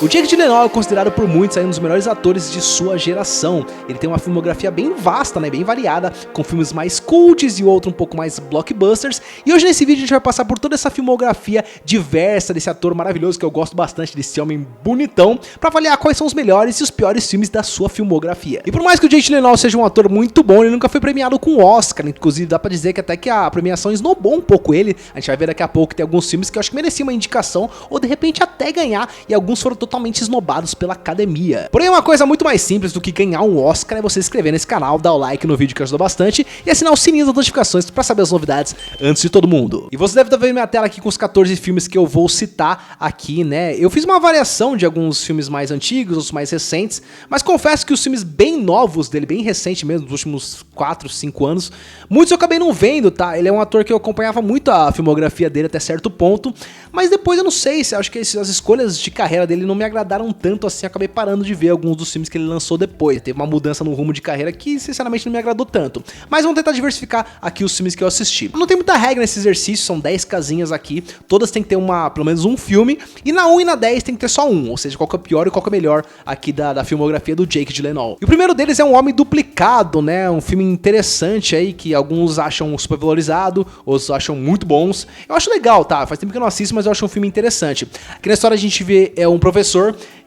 O Jake Gyllenhaal é considerado por muitos um dos melhores atores de sua geração. Ele tem uma filmografia bem vasta, né, bem variada, com filmes mais cults e outro um pouco mais blockbusters. E hoje nesse vídeo a gente vai passar por toda essa filmografia diversa desse ator maravilhoso que eu gosto bastante, desse homem bonitão, pra avaliar quais são os melhores e os piores filmes da sua filmografia. E por mais que o Jake Gyllenhaal seja um ator muito bom, ele nunca foi premiado com o Oscar, inclusive dá pra dizer que até que a premiação esnobou um pouco ele. A gente vai ver daqui a pouco que tem alguns filmes que eu acho que mereciam uma indicação, ou de repente até ganhar, e alguns foram totalmente esnobados pela academia. Porém, uma coisa muito mais simples do que ganhar um Oscar é você se inscrever nesse canal, dar o like no vídeo que ajuda bastante, e assinar o sininho das notificações pra saber as novidades antes de todo mundo. E você deve estar vendo minha tela aqui com os 14 filmes que eu vou citar aqui, né? Eu fiz uma variação de alguns filmes mais antigos, outros mais recentes, mas confesso que os filmes bem novos dele, bem recente mesmo, dos últimos 4, 5 anos, muitos eu acabei não vendo, tá? Ele é um ator que eu acompanhava muito a filmografia dele até certo ponto, mas depois eu não sei, se acho que as escolhas de carreira dele não me agradaram tanto assim, acabei parando de ver alguns dos filmes que ele lançou depois. Teve uma mudança no rumo de carreira que sinceramente não me agradou tanto. Mas vamos tentar diversificar aqui os filmes que eu assisti. Não tem muita regra nesse exercício, são 10 casinhas aqui, todas tem que ter pelo menos um filme, e na 1 e na 10 tem que ter só um, ou seja, qual que é o pior e qual que é o melhor aqui da filmografia do Jake Gyllenhaal. E o primeiro deles é Um Homem Duplicado, né? Um filme interessante aí, que alguns acham super valorizado, outros acham muito bons. Eu acho legal, tá? Faz tempo que eu não assisto, mas eu acho um filme interessante. Aqui na história a gente vê um professor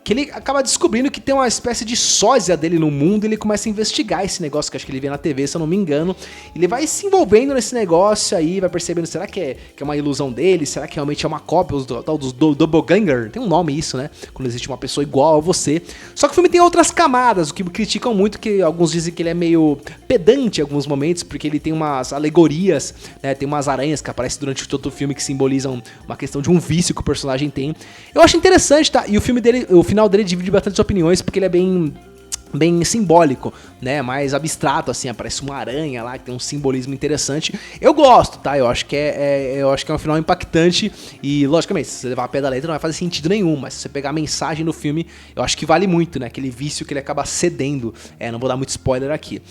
que ele acaba descobrindo que tem uma espécie de sósia dele no mundo, e ele começa a investigar esse negócio, que acho que ele vê na TV, se eu não me engano. Ele vai se envolvendo nesse negócio aí, vai percebendo, será que é uma ilusão dele? Será que realmente é uma cópia, os tal dos doppelganger? Tem um nome isso, né? Quando existe uma pessoa igual a você. Só que o filme tem outras camadas, o que criticam muito, que alguns dizem que ele é meio pedante em alguns momentos, porque ele tem umas alegorias, né? Tem umas aranhas que aparecem durante todo o filme que simbolizam uma questão de um vício que o personagem tem. Eu acho interessante, tá? E o filme dele, o final dele divide bastante opiniões, porque ele é bem simbólico, né, mais abstrato, assim, aparece uma aranha lá que tem um simbolismo interessante. Eu gosto, tá, eu acho que é um final impactante, e logicamente, se você levar a pé da letra não vai fazer sentido nenhum, mas se você pegar a mensagem do filme, eu acho que vale muito, né, aquele vício que ele acaba cedendo. Não vou dar muito spoiler aqui.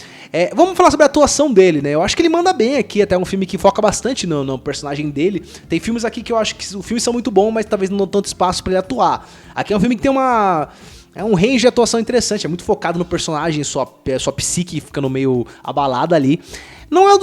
Vamos falar sobre a atuação dele, né, eu acho que ele manda bem aqui, até um filme que foca bastante no personagem dele. Tem filmes aqui que eu acho que os filmes são muito bons, mas talvez não dão tanto espaço pra ele atuar. Aqui é um filme que tem um range de atuação interessante, é muito focado no personagem, sua psique ficando meio abalada ali. Não é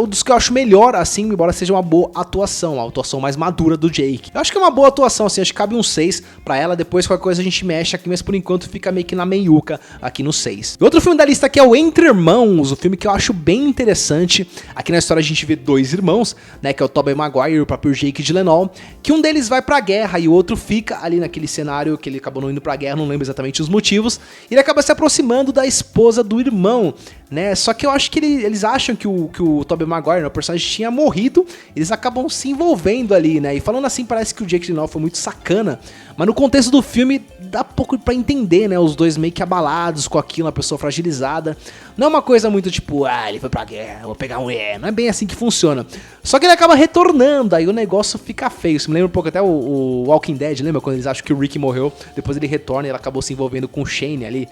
dos que eu acho melhor, assim, embora seja uma boa atuação, a atuação mais madura do Jake. Eu acho que é uma boa atuação, assim, acho que cabe um 6 pra ela, depois qualquer coisa a gente mexe aqui, mas por enquanto fica meio que na meiuca aqui no 6. E outro filme da lista aqui é o Entre Irmãos, o filme que eu acho bem interessante. Aqui na história a gente vê dois irmãos, né, que é o Tobey Maguire e o próprio Jake Gyllenhaal, que um deles vai pra guerra e o outro fica ali naquele cenário que ele acabou não indo pra guerra, não lembro exatamente os motivos, e ele acaba se aproximando da esposa do irmão, né, só que eu acho que eles acham que o Tobey Maguire, né, o personagem, tinha morrido, eles acabam se envolvendo ali, né, e falando assim parece que o Jake Gyllenhaal foi muito sacana, mas no contexto do filme dá pouco pra entender, né, os dois meio que abalados com aquilo, uma pessoa fragilizada, não é uma coisa muito tipo, ele foi pra guerra, vou pegar não é bem assim que funciona, só que ele acaba retornando, aí o negócio fica feio. Isso me lembra um pouco até o Walking Dead, lembra quando eles acham que o Rick morreu, depois ele retorna e ele acabou se envolvendo com o Shane ali,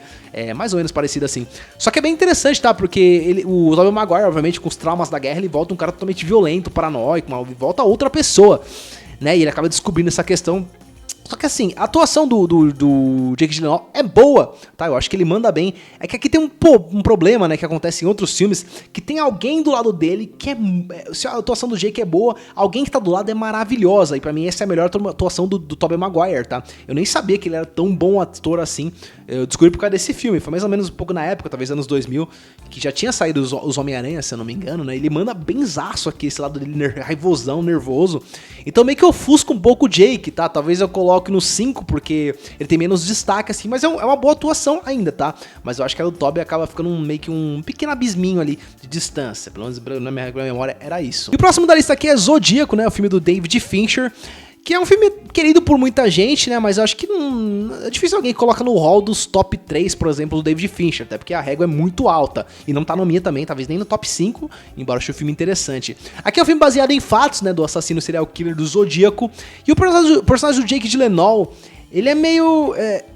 mais ou menos parecido assim, só que é bem interessante, tá, porque o Tobey Maguire, obviamente, com os traumas da guerra, ele volta um cara totalmente violento, paranoico, volta outra pessoa, né, e ele acaba descobrindo essa questão. Só que assim, a atuação do Jake Gyllenhaal é boa, tá? Eu acho que ele manda bem. É que aqui tem um problema, né, que acontece em outros filmes, que tem alguém do lado dele que se a atuação do Jake é boa, alguém que tá do lado é maravilhosa. E pra mim essa é a melhor atuação do Tobey Maguire, tá? Eu nem sabia que ele era tão bom ator assim. Eu descobri por causa desse filme. Foi mais ou menos um pouco na época, talvez anos 2000, que já tinha saído os Homem-Aranha, se eu não me engano, né? Ele manda benzaço aqui, esse lado dele raivosão, nervoso. Então meio que eu ofusco um pouco o Jake, tá? Talvez eu coloque no 5, porque ele tem menos destaque, assim, mas é uma boa atuação ainda, tá? Mas eu acho que a do Tobey acaba ficando meio que um pequeno abisminho ali de distância, pelo menos na minha memória era isso. E o próximo da lista aqui é Zodíaco, né? O filme do David Fincher, que é um filme querido por muita gente, né, mas eu acho que é difícil alguém que coloca no hall dos top 3, por exemplo, do David Fincher, até porque a régua é muito alta, e não tá no minha também, talvez nem no top 5, embora eu ache o filme interessante. Aqui é um filme baseado em fatos, né, do assassino serial killer do Zodíaco, e o personagem do Jake Gyllenhaal, ele é meio...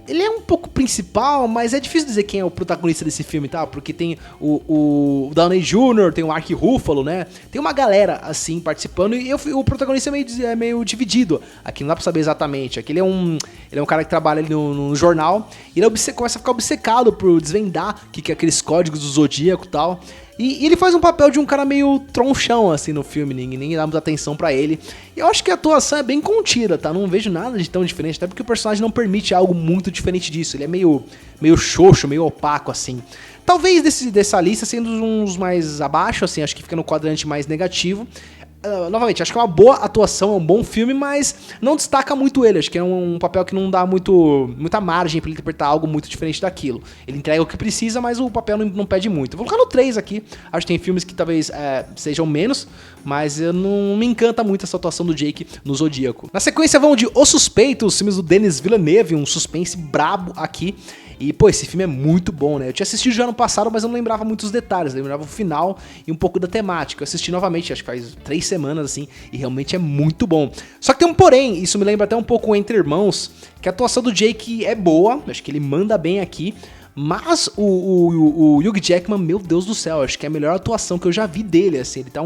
ele é um pouco principal, mas é difícil dizer quem é o protagonista desse filme, tá? Porque tem o Downey Jr., tem o Mark Ruffalo, né? Tem uma galera, assim, participando, e o protagonista é meio dividido. Aqui não dá pra saber exatamente. Aqui ele é um cara que trabalha ali no jornal, e ele começa a ficar obcecado por desvendar o que é aqueles códigos do Zodíaco e tal. E ele faz um papel de um cara meio tronchão, assim, no filme, ninguém dá muita atenção pra ele. E eu acho que a atuação é bem contida, tá? Não vejo nada de tão diferente, até porque o personagem não permite algo muito diferente disso. Ele é meio xoxo, meio opaco, assim. Talvez dessa lista, sendo uns mais abaixo, assim, acho que fica no quadrante mais negativo. Novamente, acho que é uma boa atuação, é um bom filme, mas não destaca muito ele. Acho que é um papel que não dá muita margem pra ele interpretar algo muito diferente daquilo. Ele entrega o que precisa, mas o papel não pede muito. Eu vou colocar no 3 aqui. Acho que tem filmes que talvez sejam menos, mas não me encanta muito essa atuação do Jake no Zodíaco. Na sequência vão de O Suspeito, os filmes do Denis Villeneuve, um suspense brabo aqui. E, pô, esse filme é muito bom, né? Eu tinha assistido já ano passado, mas eu não lembrava muitos detalhes. Eu lembrava o final e um pouco da temática. Eu assisti novamente, acho que faz 3 semanas, assim, e realmente é muito bom. Só que tem um porém, isso me lembra até um pouco o Entre Irmãos, que a atuação do Jake é boa, acho que ele manda bem aqui, mas o Hugh Jackman, meu Deus do céu, acho que é a melhor atuação que eu já vi dele, assim, ele tá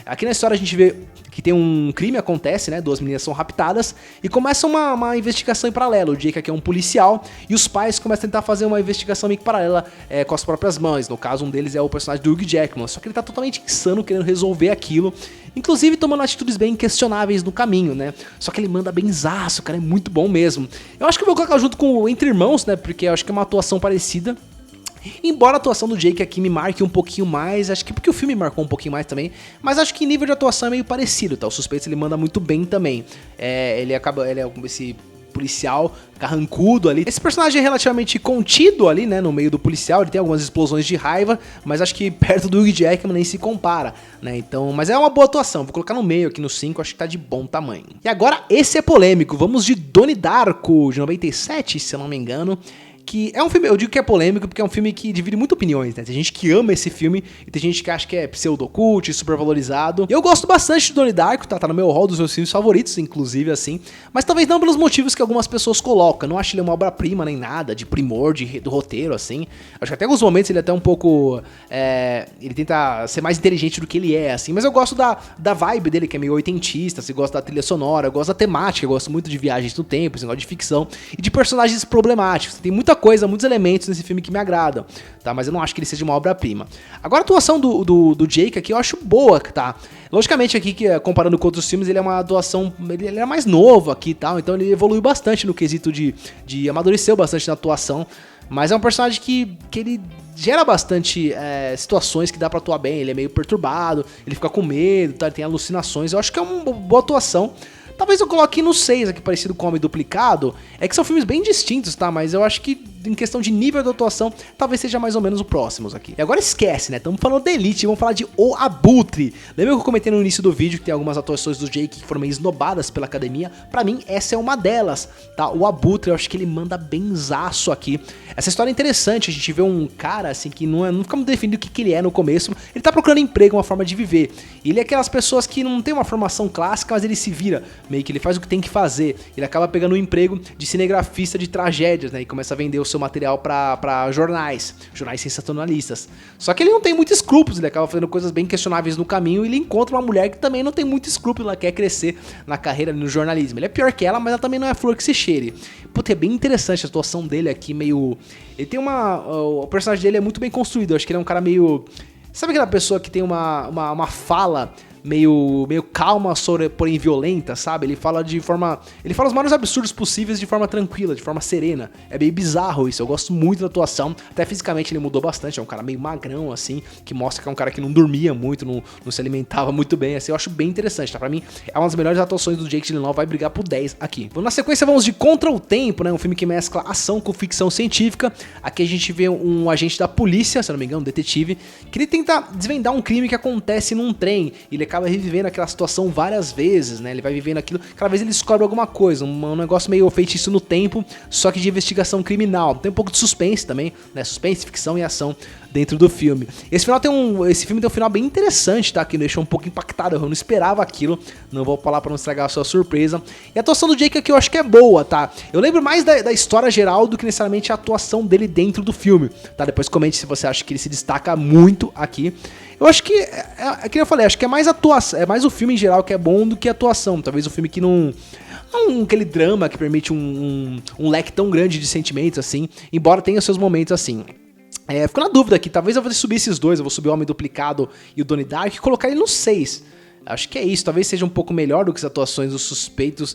Aqui na história a gente vê que tem um crime acontece, né, 2 meninas são raptadas, e começa uma investigação em paralelo. O Jake aqui é um policial, e os pais começam a tentar fazer uma investigação meio que paralela com as próprias mães. No caso, um deles é o personagem do Hugh Jackman, só que ele tá totalmente insano querendo resolver aquilo, inclusive tomando atitudes bem questionáveis no caminho, né, só que ele manda benzaço, o cara é muito bom mesmo. Eu acho que eu vou colocar junto com o Entre Irmãos, né, porque eu acho que é uma atuação parecida. Embora a atuação do Jake aqui me marque um pouquinho mais, acho que porque o filme marcou um pouquinho mais também, mas acho que em nível de atuação é meio parecido, tá? O Suspeito ele manda muito bem também. Ele é esse policial carrancudo ali. Esse personagem é relativamente contido ali, né, no meio do policial, ele tem algumas explosões de raiva, mas acho que perto do Hugh Jackman nem se compara, né, então, mas é uma boa atuação, vou colocar no meio aqui no 5, acho que tá de bom tamanho. E agora, esse é polêmico, vamos de Donnie Darko, de 97, se eu não me engano, que é um filme, eu digo que é polêmico porque é um filme que divide muito opiniões, né? Tem gente que ama esse filme e tem gente que acha que é pseudo-cult, super valorizado. Eu gosto bastante de Donnie Darko, tá no meu hall dos meus filmes favoritos, inclusive, assim, mas talvez não pelos motivos que algumas pessoas colocam. Não acho ele uma obra-prima nem nada, de primor, do roteiro, assim. Acho que até em alguns momentos ele é até um pouco... ele tenta ser mais inteligente do que ele é, assim, mas eu gosto da vibe dele, que é meio oitentista, se gosta da trilha sonora, eu gosto da temática, eu gosto muito de viagens no tempo, esse negócio de ficção, e de personagens problemáticos. Tem muita coisa, muitos elementos nesse filme que me agradam, tá? Mas eu não acho que ele seja uma obra-prima. Agora a atuação do Jake aqui eu acho boa, tá? Logicamente aqui, comparando com outros filmes, ele é uma atuação, ele é mais novo aqui e tal, então ele evoluiu bastante no quesito de amadureceu bastante na atuação, mas é um personagem que ele gera bastante situações que dá pra atuar bem, ele é meio perturbado, ele fica com medo, tá? Ele tem alucinações, eu acho que é uma boa atuação. Talvez eu coloque no 6 aqui, parecido com Homem Duplicado. É que são filmes bem distintos, tá? Mas eu acho que em questão de nível de atuação, talvez seja mais ou menos o próximos aqui. E agora esquece, né? Estamos falando da Elite, vamos falar de O Abutre. Lembra que eu comentei no início do vídeo que tem algumas atuações do Jake que foram meio esnobadas pela academia? Pra mim, essa é uma delas, tá? O Abutre, eu acho que ele manda benzaço aqui. Essa história é interessante, a gente vê um cara, assim, que não fica muito definido o que ele é no começo. Ele tá procurando emprego, uma forma de viver. Ele é aquelas pessoas que não tem uma formação clássica, mas ele se vira, meio que ele faz o que tem que fazer. Ele acaba pegando um emprego de cinegrafista de tragédias, né? E começa a vender o seu material pra jornais sensacionalistas. Só que ele não tem muitos escrúpulos, ele acaba fazendo coisas bem questionáveis no caminho e ele encontra uma mulher que também não tem muito escrúpulo, ela quer crescer na carreira no jornalismo. Ele é pior que ela, mas ela também não é flor que se cheire. Puta, é bem interessante a situação dele aqui, meio... Ele tem o personagem dele é muito bem construído, eu acho que ele é um cara meio... Sabe aquela pessoa que tem uma fala meio calma, porém violenta, sabe? Ele fala os maiores absurdos possíveis de forma tranquila, de forma serena. É meio bizarro isso, eu gosto muito da atuação. Até fisicamente ele mudou bastante, é um cara meio magrão, assim, que mostra que é um cara que não dormia muito, não se alimentava muito bem, assim, eu acho bem interessante, tá? Pra mim, é uma das melhores atuações do Jake Gyllenhaal, vai brigar por 10 aqui. Na sequência vamos de Contra o Tempo, né? Um filme que mescla ação com ficção científica. Aqui a gente vê um agente da polícia, se não me engano, um detetive, que ele tenta desvendar um crime que acontece num trem. Ele acaba revivendo aquela situação várias vezes, né? Ele vai vivendo aquilo, cada vez ele descobre alguma coisa, um negócio meio feitiço no tempo, só que de investigação criminal. Tem um pouco de suspense também, né? Suspense, ficção e ação dentro do filme. Esse filme tem um final bem interessante, tá? Que me deixou um pouco impactado, eu não esperava aquilo, não vou falar pra não estragar a sua surpresa. E a atuação do Jake aqui eu acho que é boa, tá? Eu lembro mais da história geral do que necessariamente a atuação dele dentro do filme, tá? Depois comente se você acha que ele se destaca muito aqui. Eu acho que, que eu falei, acho que é mais atuação, é mais o filme em geral que é bom do que a atuação. Talvez o filme que não aquele drama que permite um leque tão grande de sentimentos assim, embora tenha seus momentos assim. Fico na dúvida aqui, talvez eu vou subir esses dois, eu vou subir o Homem Duplicado e o Donnie Dark e colocar ele no 6. Acho que é isso, talvez seja um pouco melhor do que as atuações dos Suspeitos.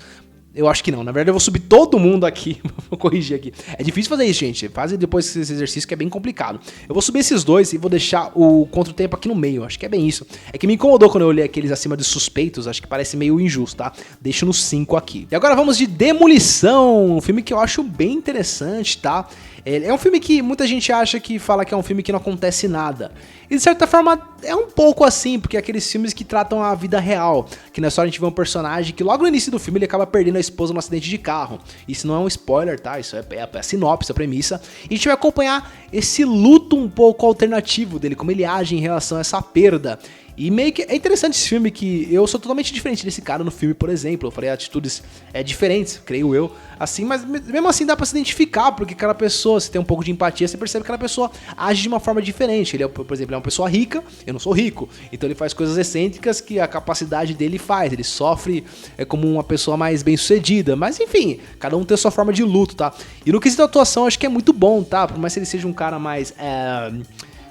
Eu acho que não, na verdade eu vou subir todo mundo aqui, vou corrigir aqui. É difícil fazer isso, gente, faz depois esse exercício que é bem complicado. Eu vou subir esses dois e vou deixar o Contra o Tempo aqui no meio, acho que é bem isso. É que me incomodou quando eu olhei aqueles acima de Suspeitos, acho que parece meio injusto, tá? Deixo no 5 aqui. E agora vamos de Demolição, um filme que eu acho bem interessante, tá? É um filme que muita gente acha que fala que é um filme que não acontece nada. E de certa forma é um pouco assim, porque é aqueles filmes que tratam a vida real. Que não é só a gente ver um personagem que logo no início do filme ele acaba perdendo a esposa num acidente de carro. Isso não é um spoiler, tá? Isso é a sinopse, a premissa. E a gente vai acompanhar esse luto um pouco alternativo dele, como ele age em relação a essa perda. E meio que é interessante esse filme, que eu sou totalmente diferente desse cara no filme, por exemplo. Eu falei atitudes diferentes, creio eu, assim, mas mesmo assim dá pra se identificar, porque cada pessoa, se tem um pouco de empatia, você percebe que cada pessoa age de uma forma diferente. Ele, por exemplo, é uma pessoa rica, eu não sou rico, então ele faz coisas excêntricas que a capacidade dele faz, ele sofre como uma pessoa mais bem sucedida, mas enfim, cada um tem a sua forma de luto, tá? E no quesito da atuação, acho que é muito bom, tá? Por mais que ele seja um cara mais...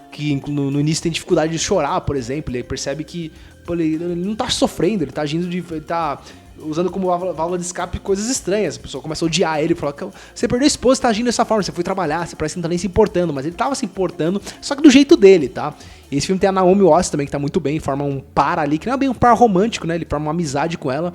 que no início tem dificuldade de chorar, por exemplo, ele percebe que ele não tá sofrendo, ele tá agindo ele tá usando como válvula de escape coisas estranhas. A pessoa começa a odiar ele, fala que você perdeu a esposa, você tá agindo dessa forma, você foi trabalhar, você parece que não tá nem se importando, mas ele tava se importando, só que do jeito dele, tá? E esse filme tem a Naomi Watts também, que tá muito bem, forma um par ali, que não é bem um par romântico, né? Ele forma uma amizade com ela,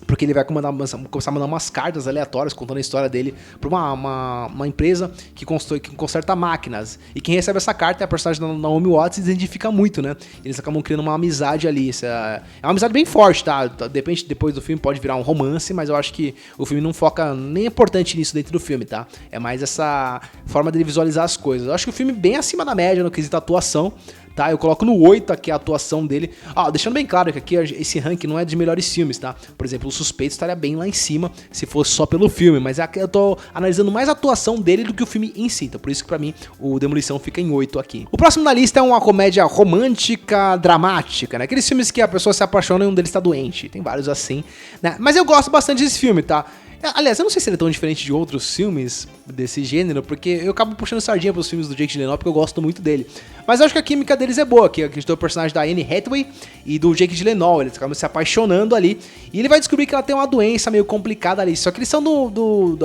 porque ele vai começar a mandar umas cartas aleatórias contando a história dele pra uma empresa que conserta máquinas. E quem recebe essa carta é a personagem da Naomi Watts e se identifica muito, né? Eles acabam criando uma amizade ali. É uma amizade bem forte, tá? De repente, depois do filme pode virar um romance, mas eu acho que o filme não foca nem é importante nisso dentro do filme, tá? É mais essa forma dele visualizar as coisas. Eu acho que o filme bem acima da média no quesito atuação, tá? Eu coloco no 8 aqui a atuação dele. Deixando bem claro que aqui esse ranking não é de melhores filmes, tá? Por exemplo, o Suspeito estaria bem lá em cima se fosse só pelo filme, mas eu tô analisando mais a atuação dele do que o filme em si, então por isso que pra mim o Demolição fica em 8 aqui. O próximo da lista é uma comédia romântica, dramática, né? Aqueles filmes que a pessoa se apaixona e um deles tá doente. Tem vários assim, né? Mas eu gosto bastante desse filme, tá? Aliás, eu não sei se ele é tão diferente de outros filmes desse gênero, porque eu acabo puxando sardinha pros filmes do Jake Gyllenhaal, porque eu gosto muito dele. Mas eu acho que a química deles é boa, que a gente tem o personagem da Anne Hathaway e do Jake Gyllenhaal, eles acabam se apaixonando ali, e ele vai descobrir que ela tem uma doença meio complicada ali, só que eles são do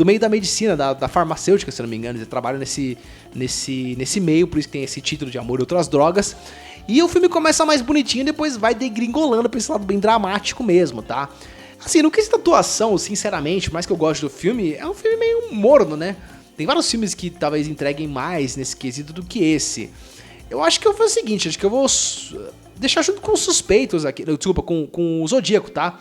meio da medicina, da farmacêutica, se não me engano, eles trabalham nesse meio, por isso que tem esse título de Amor e Outras Drogas. E o filme começa mais bonitinho e depois vai degringolando pra esse lado bem dramático mesmo, tá? Assim, no quesito da atuação, sinceramente, por mais que eu goste do filme, é um filme meio morno, né? Tem vários filmes que talvez entreguem mais nesse quesito do que esse. Eu acho que eu vou fazer o seguinte, acho que eu vou deixar junto com os Suspeitos aqui, desculpa, com o Zodíaco, tá?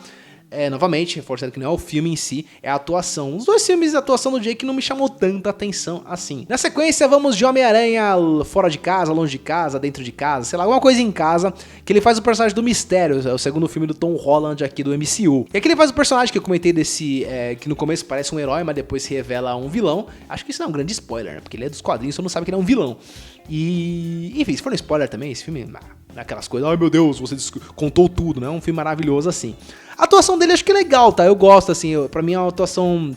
Novamente, reforçando que não é o filme em si, é a atuação. Os dois filmes de atuação do Jake não me chamou tanta atenção assim. Na sequência, vamos de Homem-Aranha fora de casa, longe de casa, dentro de casa, sei lá, alguma coisa em casa, que ele faz o personagem do Mistério, é o segundo filme do Tom Holland aqui do MCU. E aqui ele faz o personagem que eu comentei que no começo parece um herói, mas depois se revela um vilão. Acho que isso não é um grande spoiler, né? Porque ele é dos quadrinhos, você não sabe que ele é um vilão. E, enfim, se for um spoiler também, esse filme, aquelas coisas, ai meu Deus, você contou tudo, né? É um filme maravilhoso assim. A atuação dele acho que é legal, tá? Eu gosto, assim, pra mim é uma atuação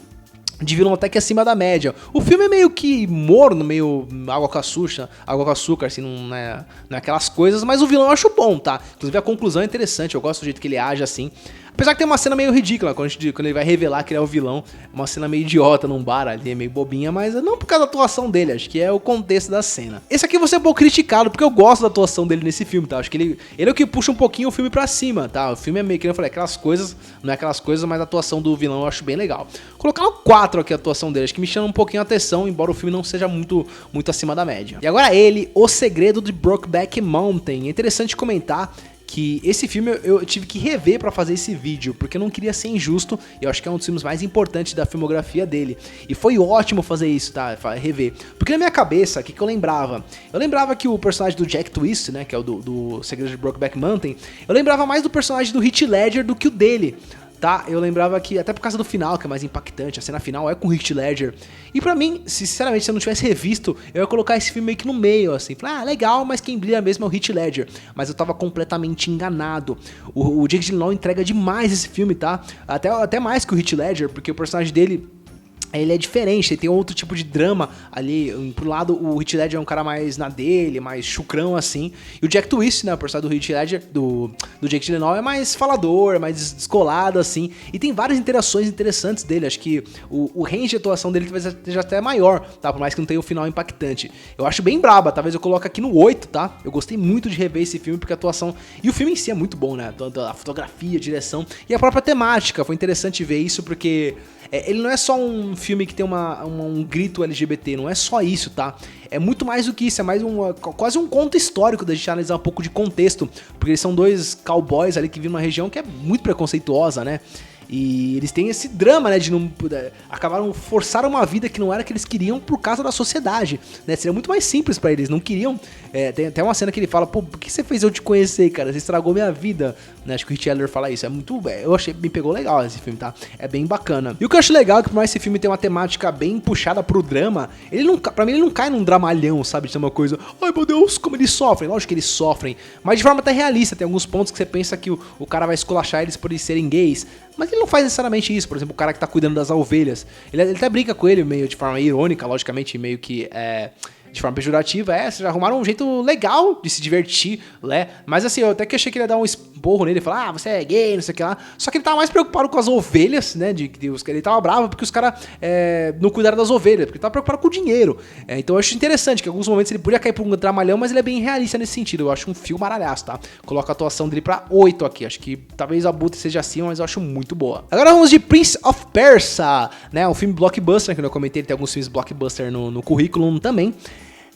de vilão até que acima da média. O filme é meio que morno, meio água com açúcar, assim, não é aquelas coisas, mas o vilão eu acho bom, tá? Inclusive a conclusão é interessante, eu gosto do jeito que ele age, assim. Apesar que tem uma cena meio ridícula, quando ele vai revelar que ele é o vilão, uma cena meio idiota num bar ali, meio bobinha, mas não por causa da atuação dele, acho que é o contexto da cena. Esse aqui você é um pouco criticado, porque eu gosto da atuação dele nesse filme, tá? Acho que ele é o que puxa um pouquinho o filme pra cima, tá? O filme é meio que, eu falei, aquelas coisas, não é aquelas coisas, mas a atuação do vilão eu acho bem legal. Colocar no 4 aqui a atuação dele, acho que me chama um pouquinho a atenção, embora o filme não seja muito acima da média. E agora ele, O Segredo de Brokeback Mountain. É interessante comentar que esse filme eu tive que rever pra fazer esse vídeo, porque eu não queria ser injusto, e eu acho que é um dos filmes mais importantes da filmografia dele. E foi ótimo fazer isso, tá? Rever. Porque na minha cabeça, o que eu lembrava? Eu lembrava que o personagem do Jack Twist, né, que é o do Segredo de Brokeback Mountain, eu lembrava mais do personagem do Heath Ledger do que o dele. Tá, eu lembrava que, até por causa do final, que é mais impactante, a cena final é com o Heath Ledger. E pra mim, sinceramente, se eu não tivesse revisto, eu ia colocar esse filme meio que no meio, assim. Falar, legal, mas quem brilha mesmo é o Heath Ledger. Mas eu tava completamente enganado. O Jake Gyllenhaal entrega demais esse filme, tá? Até mais que o Heath Ledger, porque o personagem dele... ele é diferente, ele tem outro tipo de drama ali. Por um lado, o Heath Ledger é um cara mais na dele, mais chucrão assim. E o Jack Twist, né, o personagem do Heath Ledger, do Jake Gyllenhaal, é mais falador, é mais descolado assim. E tem várias interações interessantes dele. Acho que o range de atuação dele talvez seja até maior, tá? Por mais que não tenha um final impactante. Eu acho bem braba, talvez eu coloque aqui no 8, tá? Eu gostei muito de rever esse filme, porque a atuação... E o filme em si é muito bom, né? A fotografia, a direção e a própria temática. Foi interessante ver isso, porque... ele não é só um filme que tem um grito LGBT, não é só isso, tá? É muito mais do que isso, é mais quase um conto histórico da gente analisar um pouco de contexto, porque eles são dois cowboys ali que vivem numa região que é muito preconceituosa, né? E eles têm esse drama, né, de não... forçaram uma vida que não era que eles queriam por causa da sociedade, né? Seria muito mais simples pra eles, não queriam... tem até uma cena que ele fala, pô, por que você fez eu te conhecer, cara? Você estragou minha vida, né? Acho que o Heath Ledger fala isso, é muito... eu achei, me pegou legal esse filme, tá? É bem bacana. E o que eu acho legal é que por mais esse filme tem uma temática bem puxada pro drama, ele não, pra mim ele não cai num dramalhão, sabe? De ser uma coisa, ai meu Deus, como eles sofrem. Lógico que eles sofrem, mas de forma até realista. Tem alguns pontos que você pensa que o cara vai esculachar eles por eles serem gays, mas ele não faz necessariamente isso. Por exemplo, o cara que tá cuidando das ovelhas, ele até brinca com ele meio de forma irônica, logicamente, meio que de forma pejorativa, vocês já arrumaram um jeito legal de se divertir, né? Mas assim, eu até que achei que ele ia dar um esporro nele e falar, você é gay, não sei o que lá. Só que ele tava mais preocupado com as ovelhas, né? Ele tava bravo porque os caras não cuidaram das ovelhas, porque ele tava preocupado com o dinheiro. Então eu acho interessante que em alguns momentos ele podia cair por um dramalhão, mas ele é bem realista nesse sentido. Eu acho um filme maralhaço, tá? Coloco a atuação dele pra 8 aqui. Acho que talvez a Abutre seja acima, mas eu acho muito boa. Agora vamos de Prince of Persia, né? Um filme blockbuster, que eu comentei, ele tem alguns filmes blockbuster no currículo também.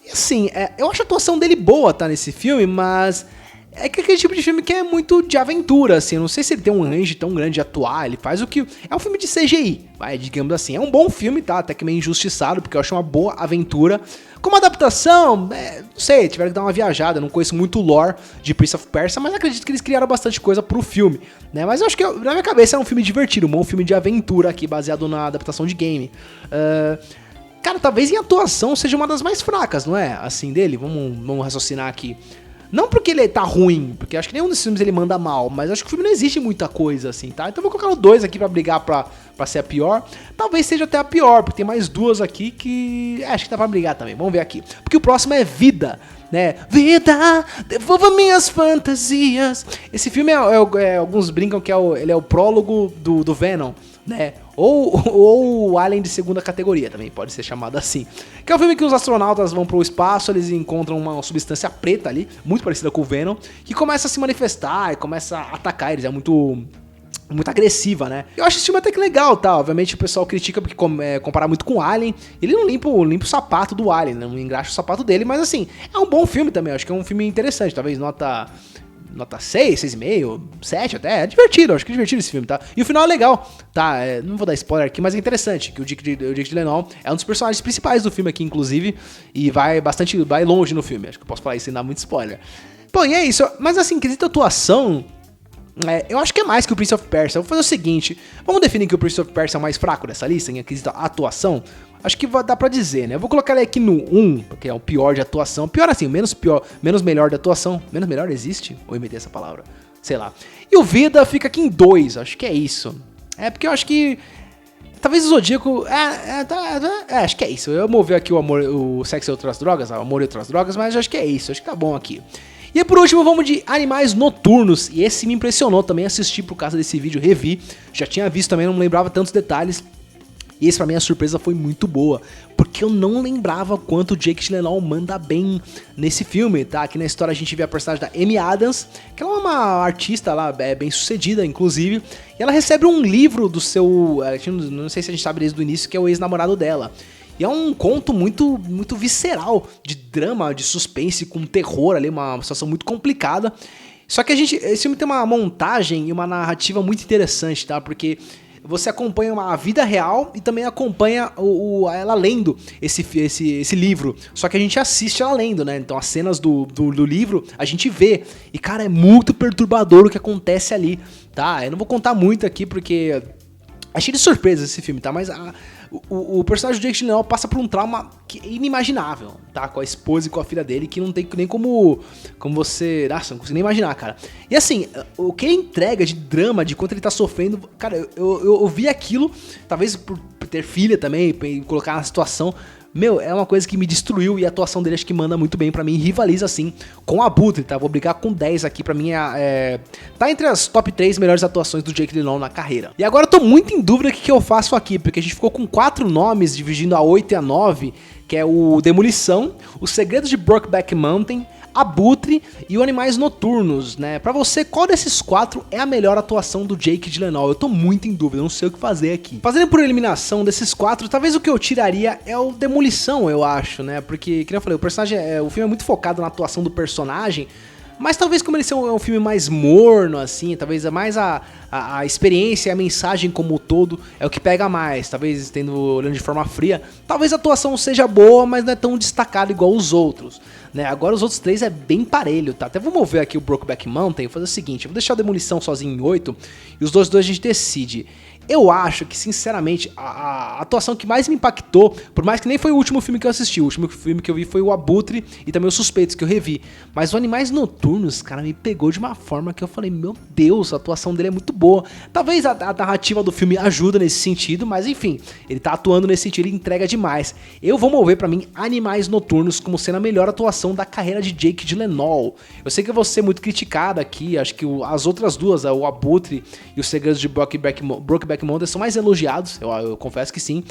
E assim, eu acho a atuação dele boa, tá, nesse filme, mas é que aquele tipo de filme que é muito de aventura, assim, eu não sei se ele tem um range tão grande de atuar, ele faz o que... É um filme de CGI, digamos assim, é um bom filme, tá, até que meio injustiçado, porque eu acho uma boa aventura. Como adaptação, não sei, tiveram que dar uma viajada, não conheço muito o lore de Prince of Persia, mas acredito que eles criaram bastante coisa pro filme, né, mas eu acho que na minha cabeça é um filme divertido, um bom filme de aventura aqui, baseado na adaptação de game. Cara, talvez em atuação seja uma das mais fracas, não é? Assim, dele, vamos raciocinar aqui. Não porque ele tá ruim, porque acho que nenhum desses filmes ele manda mal, mas acho que o filme não existe muita coisa, assim, tá? Então eu vou colocar o 2 aqui pra brigar pra ser a pior. Talvez seja até a pior, porque tem mais duas aqui que... acho que dá pra brigar também, vamos ver aqui. Porque o próximo é Vida, né? Vida, devolva minhas fantasias. Esse filme alguns brincam que ele é o prólogo do Venom, né? Ou o Alien de segunda categoria, também pode ser chamado assim. Que é um filme que os astronautas vão pro espaço, eles encontram uma substância preta ali, muito parecida com o Venom, que começa a se manifestar e começa a atacar eles, é muito agressiva, né? Eu acho esse filme até que legal, tá? Obviamente o pessoal critica porque comparar muito com o Alien, ele não limpa o sapato do Alien, né? Não engraxa o sapato dele, mas assim, é um bom filme também, acho que é um filme interessante, talvez nota 6, 6,5, 7 até, é divertido, acho que é divertido esse filme, tá? E o final é legal, tá? Não vou dar spoiler aqui, mas é interessante, que o Jake Gyllenhaal é um dos personagens principais do filme aqui, inclusive, e vai longe no filme, acho que eu posso falar isso sem dar muito spoiler. Bom, e é isso, mas assim, quesito atuação, eu acho que é mais que o Prince of Persia. Eu vou fazer o seguinte, vamos definir que o Prince of Persia é o mais fraco dessa lista, em quesito atuação. Acho que dá pra dizer, né? Eu vou colocar ele aqui no 1, porque é o pior de atuação. Pior assim, menos melhor de atuação. Menos melhor existe? Ou imitei essa palavra? Sei lá. E o Vida fica aqui em 2, acho que é isso. Porque eu acho que... talvez o Zodíaco... acho que é isso. Eu vou ver aqui o Sexo e Outras Drogas, o Amor e Outras Drogas, mas acho que é isso. Acho que tá bom aqui. E aí, por último, vamos de Animais Noturnos. E esse me impressionou também, assisti por causa desse vídeo, revi. Já tinha visto também, não me lembrava tantos detalhes. E esse pra mim a surpresa foi muito boa, porque eu não lembrava quanto o Jake Gyllenhaal manda bem nesse filme, tá? Aqui na história a gente vê a personagem da Amy Adams, que ela é uma artista lá, bem sucedida, inclusive, e ela recebe um livro do seu, não sei se a gente sabe desde o início, que é o ex-namorado dela. E é um conto muito, muito visceral, de drama, de suspense, com terror ali, uma situação muito complicada. Só que esse filme tem uma montagem e uma narrativa muito interessante, tá? Porque você acompanha a vida real e também acompanha ela lendo esse livro. Só que a gente assiste ela lendo, né? Então as cenas do livro a gente vê. E, cara, é muito perturbador o que acontece ali, tá? Eu não vou contar muito aqui porque achei de surpresa esse filme, tá? Mas o personagem do Jake Gyllenhaal passa por um trauma inimaginável, tá? Com a esposa e com a filha dele, que não tem nem como você... Nossa, não consigo nem imaginar, cara. E assim, o que ele entrega de drama, de quanto ele tá sofrendo... Cara, eu vi aquilo, talvez por ter filha também, e colocar na situação... Meu, é uma coisa que me destruiu e a atuação dele acho que manda muito bem pra mim, rivaliza assim com a Abutre, tá? Vou brigar com 10 aqui, pra mim tá entre as top 3 melhores atuações do Jake Gyllenhaal na carreira. E agora eu tô muito em dúvida o que eu faço aqui, porque a gente ficou com 4 nomes, dividindo a 8 e a 9, que é o Demolição, Os Segredos de Brokeback Mountain, Abutre e o Animais Noturnos, né? Pra você, qual desses 4 é a melhor atuação do Jake Gyllenhaal? Eu tô muito em dúvida, não sei o que fazer aqui. Fazendo por eliminação desses 4, talvez o que eu tiraria é o Demolição, eu acho, né? Porque, como eu falei, o filme é muito focado na atuação do personagem, mas talvez como ele seja um filme mais morno, assim, talvez é mais a experiência e a mensagem como um todo é o que pega mais, talvez olhando de forma fria, talvez a atuação seja boa, mas não é tão destacada igual os outros, né? Agora os outros 3 é bem parelho, tá? Até vou mover aqui o Brokeback Mountain, vou fazer o seguinte, eu vou deixar o Demolição sozinho em 8 e os dois a gente decide. Eu acho que, sinceramente, a atuação que mais me impactou, por mais que nem foi o último filme que eu assisti, o último filme que eu vi foi o Abutre e também os Suspeitos, que eu revi. Mas o Animais Noturnos, cara, me pegou de uma forma que eu falei, meu Deus, a atuação dele é muito boa. Talvez a narrativa do filme ajuda nesse sentido, mas enfim, ele tá atuando nesse sentido e entrega demais. Eu vou mover pra mim Animais Noturnos como sendo a melhor atuação da carreira de Jake Gyllenhaal. Eu sei que eu vou ser muito criticado aqui, acho que as outras duas, o Abutre e Os Segredos de Brokeback Mountain são mais elogiados, eu confesso que sim.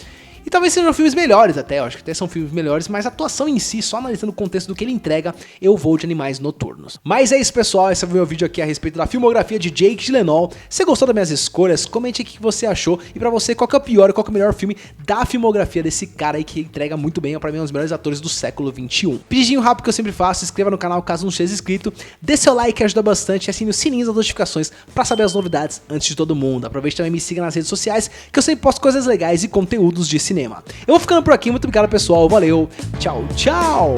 E talvez sejam filmes melhores até, eu acho que até são filmes melhores, mas a atuação em si, só analisando o contexto do que ele entrega, eu vou de Animais Noturnos. Mas é isso, pessoal, esse foi o meu vídeo aqui a respeito da filmografia de Jake Gyllenhaal. Se gostou das minhas escolhas, comente aqui o que você achou, e pra você, qual que é o pior e qual que é o melhor filme da filmografia desse cara aí que entrega muito bem, pra mim, um dos melhores atores do século XXI. Pedidinho rápido que eu sempre faço, se inscreva no canal caso não seja inscrito, dê seu like que ajuda bastante, e assine o sininho das notificações pra saber as novidades antes de todo mundo. Aproveite também e me siga nas redes sociais, que eu sempre posto coisas legais e conteúdos de cinema. Eu vou ficando por aqui, muito obrigado pessoal, valeu, tchau, tchau!